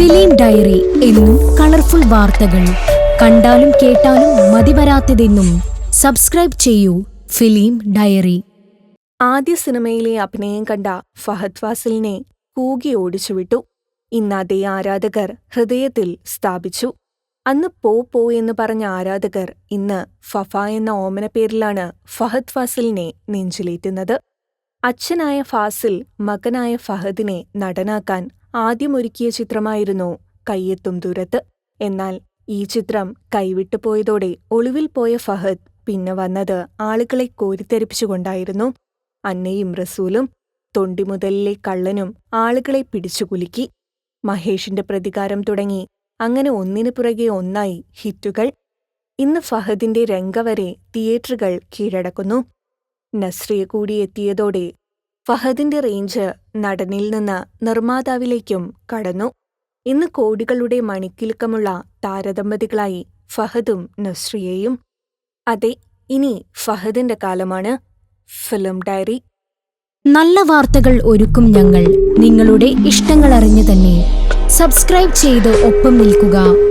Film diary എന്നും colourful വാർത്തകൾ. കണ്ടാലും കേട്ടാലും മതിവരാത്തതെന്നും. സബ്സ്ക്രൈബ് ചെയ്യൂ ഫിലിം ഡയറി. ആദ്യ സിനിമയിലെ അഭിനയം കണ്ട ഫഹദ് ഫാസിലിനെ കൂകി ഓടിച്ചുവിട്ടു. ഇന്ന് അതേ ആരാധകർ ഹൃദയത്തിൽ സ്ഥാപിച്ചു. അന്ന് പോ എന്ന് പറഞ്ഞ ആരാധകർ ഇന്ന് ഫഫ എന്ന ഓമനപ്പേരിലാണ് ഫഹദ് ഫാസിലിനെ നെഞ്ചിലേറ്റുന്നത്. അച്ഛനായ ഫാസിൽ മകനായ ഫഹദിനെ നടനാക്കാൻ ആദ്യമൊരുക്കിയ ചിത്രമായിരുന്നു കയ്യെത്തും ദൂരത്ത്. എന്നാൽ ഈ ചിത്രം കൈവിട്ടുപോയതോടെ ഒളിവിൽ പോയ ഫഹദ് പിന്നെ വന്നത് ആളുകളെ കോരിത്തെരിപ്പിച്ചുകൊണ്ടായിരുന്നു. അന്നയും റസൂലും, തൊണ്ടിമുതലിലെ കള്ളനും ആളുകളെ പിടിച്ചുകുലുക്കി. മഹേഷിന്റെ പ്രതികാരം തുടങ്ങി അങ്ങനെ ഒന്നിനു പുറകെ ഒന്നായി ഹിറ്റുകൾ. ഇന്ന് ഫഹദിന്റെ രംഗ വരെ തിയേറ്ററുകൾ കീഴടക്കുന്നു. നസ്രിയ കൂടി എത്തിയതോടെ ഫഹദിന്റെ റേഞ്ച് നടനിൽ നിന്ന് നിർമ്മാതാവിലേക്കും കടന്നു. ഇന്ന് കോടികളുടെ മണിക്കിലുക്കമുള്ള താരദമ്പതികളായി ഫഹദും നസ്രിയയും. അതെ, ഇനി ഫഹദിന്റെ കാലമാണ്. Film diary. നല്ല വാർത്തകൾ ഒരുക്കും ഞങ്ങൾ, നിങ്ങളുടെ ഇഷ്ടങ്ങൾ അറിഞ്ഞു തന്നെ. സബ്സ്ക്രൈബ് ചെയ്ത് ഒപ്പം നിൽക്കുക.